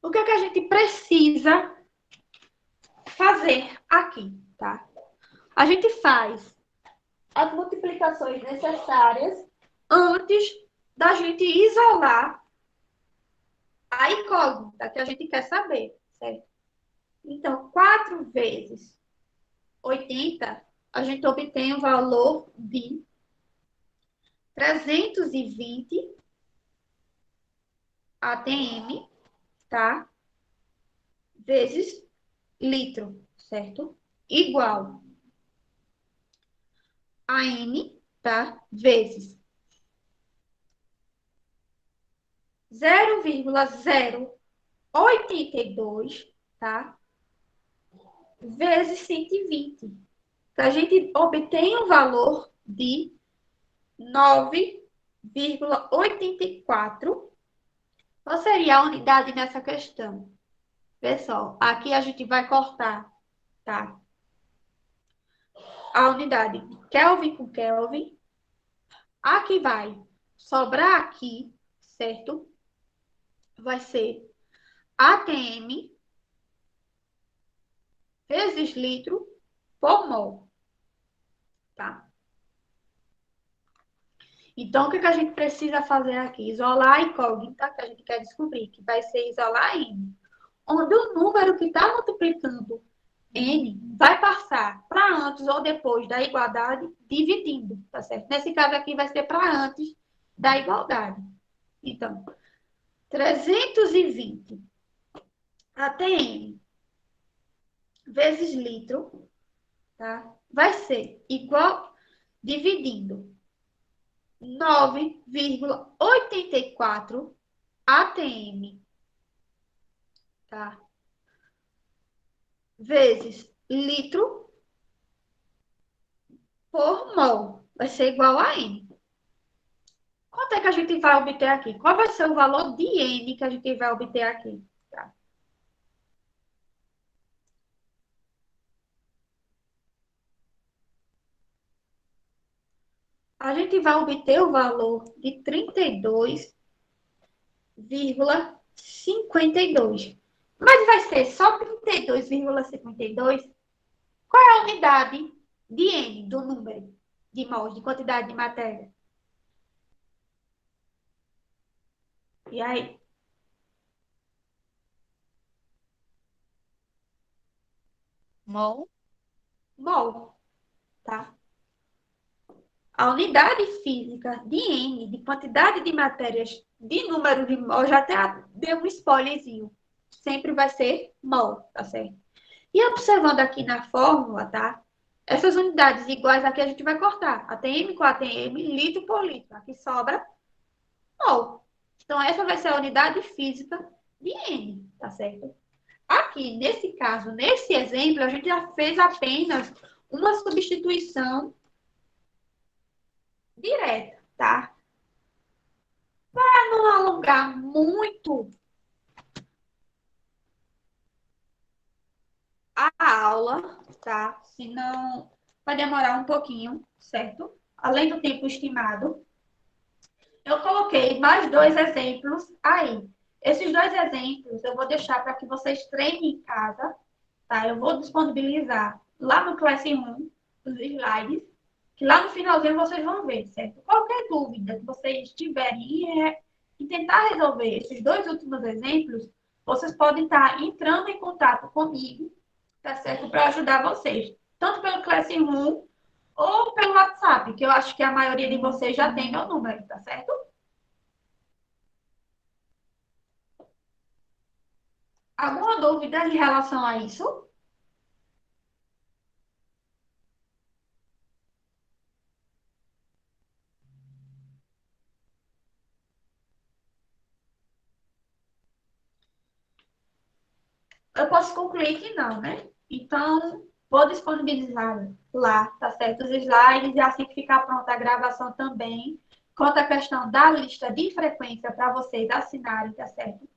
O que é que a gente precisa fazer aqui, tá? A gente faz as multiplicações necessárias antes da gente isolar a incógnita que a gente quer saber, certo? Então, 4 vezes 80, a gente obtém o valor de 320 atm, tá? Vezes litro, certo? Igual a N, tá? Vezes 0,082, tá? Vezes 120. Então, a gente obtém um valor de 9,84. Qual seria a unidade nessa questão? Pessoal, aqui a gente vai cortar, tá? A unidade Kelvin com Kelvin. Aqui vai sobrar aqui, certo? Vai ser ATM vezes litro por mol, tá? Então, o que a gente precisa fazer aqui? Isolar a incógnita que a gente quer descobrir, que vai ser isolar N. Onde o número que está multiplicando N vai passar para antes ou depois da igualdade, dividindo, tá certo? Nesse caso aqui vai ser para antes da igualdade. Então, 320 ATM vezes litro, tá? Vai ser igual, dividindo 9,84 ATM, tá? Vezes litro por mol. vai ser igual a N. Quanto é que a gente vai obter aqui? Qual vai ser o valor de N que a gente vai obter aqui? Tá. A gente vai obter o valor de 32,52. Mas vai ser só 32,52? Qual é a unidade de N, do número de mols, de quantidade de matéria? E aí? Mol. Mol, tá? A unidade física de N, de quantidade de matérias, de número de mol, já até deu um spoilerzinho. Sempre vai ser mol, tá certo? E observando aqui na fórmula, tá? Essas unidades iguais aqui a gente vai cortar. ATM com ATM, litro por litro. Aqui sobra mol. Então, essa vai ser a unidade física de N, tá certo? Aqui, nesse caso, nesse exemplo, a gente já fez apenas uma substituição direta, tá? Para não alongar muito a aula, tá? Senão vai demorar um pouquinho, certo? Além do tempo estimado. Eu coloquei mais dois exemplos aí. Esses dois exemplos eu vou deixar para que vocês treinem em casa, tá? Eu vou disponibilizar lá no Classroom os slides, que lá no finalzinho vocês vão ver, certo? Qualquer dúvida que vocês tiverem e tentar resolver esses dois últimos exemplos, vocês podem estar entrando em contato comigo, tá certo? Para ajudar vocês, tanto pelo Classroom ou pelo WhatsApp, que eu acho que a maioria de vocês já tem meu número, tá certo? Alguma dúvida em relação a isso? Eu posso concluir que não, né? Então, vou disponibilizar lá, tá certo? Os slides e assim que ficar pronta a gravação também. Quanto à questão da lista de frequência para vocês assinarem, tá certo?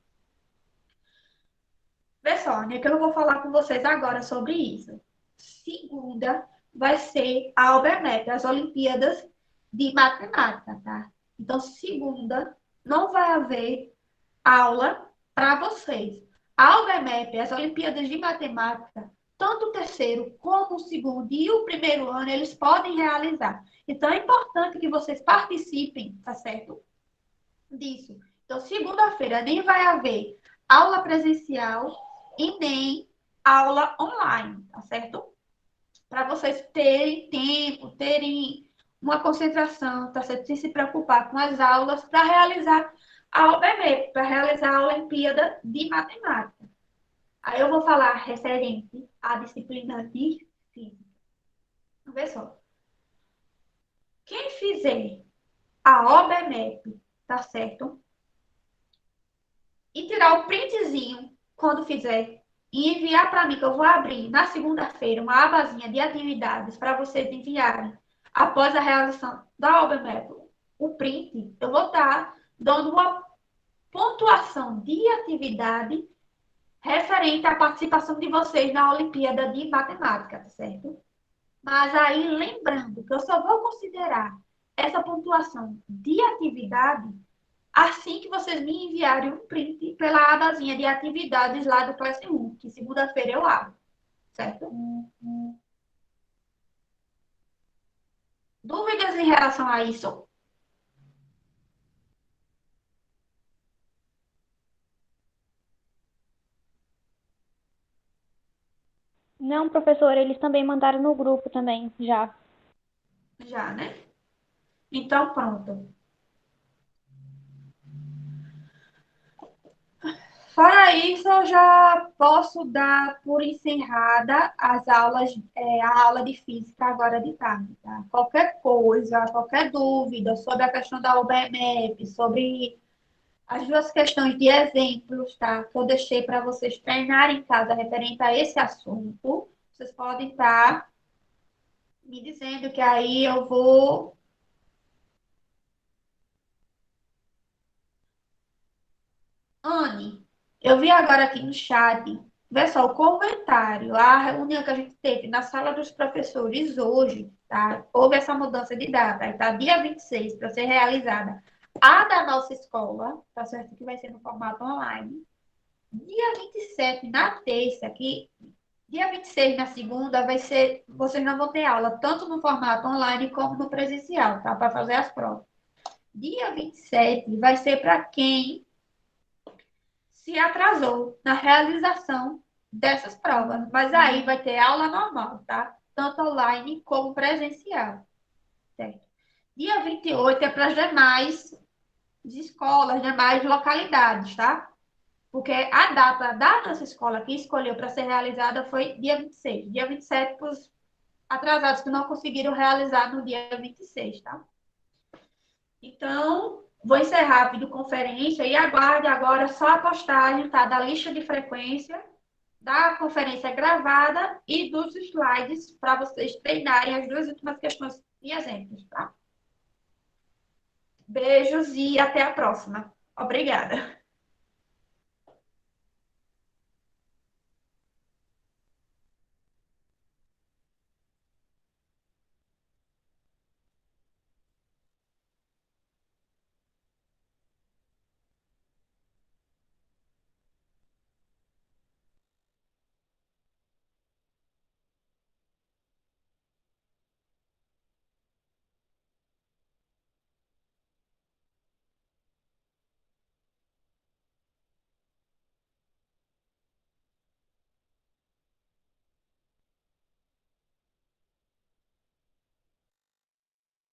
Pessoal, né, que eu vou falar com vocês agora sobre isso. Segunda vai ser a Albermec, as Olimpíadas de Matemática, tá? Então, segunda, não vai haver aula para vocês. A Albermep, as Olimpíadas de Matemática, tanto o terceiro como o segundo e o primeiro ano, eles podem realizar. Então, é importante que vocês participem, tá certo? Disso. Então, segunda-feira nem vai haver aula presencial e nem aula online, tá certo? Para vocês terem tempo, terem uma concentração, tá certo? Sem se preocupar com as aulas para realizar a OBM, para realizar a Olimpíada de Matemática. Aí eu vou falar referente à disciplina de física. Vê só. Quem fizer a OBMEP, tá certo? E tirar o printzinho quando fizer e enviar para mim, que eu vou abrir na segunda-feira uma abazinha de atividades para vocês enviarem após a realização da obra método, o print, eu vou estar dando uma pontuação de atividade referente à participação de vocês na Olimpíada de Matemática, tá certo? Mas aí, lembrando que eu só vou considerar essa pontuação de atividade assim que vocês me enviarem um print pela abazinha de atividades lá do Classroom, que segunda-feira eu abro, certo? Dúvidas em relação a isso? Não, professor, eles também mandaram no grupo também, já. Já, né? Então, pronto. Fora isso, eu já posso dar por encerrada as aulas, a aula de física agora de tarde, tá? Qualquer coisa, qualquer dúvida sobre a questão da UBMF, sobre as duas questões de exemplos, tá? Que eu deixei para vocês treinarem em casa referente a esse assunto. Vocês podem estar me dizendo que aí eu vou. Anne, eu vi agora aqui no chat, vê só o comentário, a reunião que a gente teve na sala dos professores hoje, tá? Houve essa mudança de data, aí tá dia 26 para ser realizada a da nossa escola, tá certo? Que vai ser no formato online. Dia 27 na terça, que dia 26 na segunda, vai ser, vocês não vão ter aula, tanto no formato online como no presencial, tá? Para fazer as provas. Dia 27 vai ser para quem se atrasou na realização dessas provas. Mas aí vai ter aula normal, tá? Tanto online como presencial. Certo? Dia 28 é para as demais escolas, demais localidades, tá? Porque a data da nossa escola que escolheu para ser realizada foi dia 26. Dia 27 para os atrasados que não conseguiram realizar no dia 26, tá? Então, vou encerrar a videoconferência e aguarde agora só a postagem, tá? Da lista de frequência, da conferência gravada e dos slides para vocês treinarem as duas últimas questões e exemplos, tá? Beijos e até a próxima. Obrigada.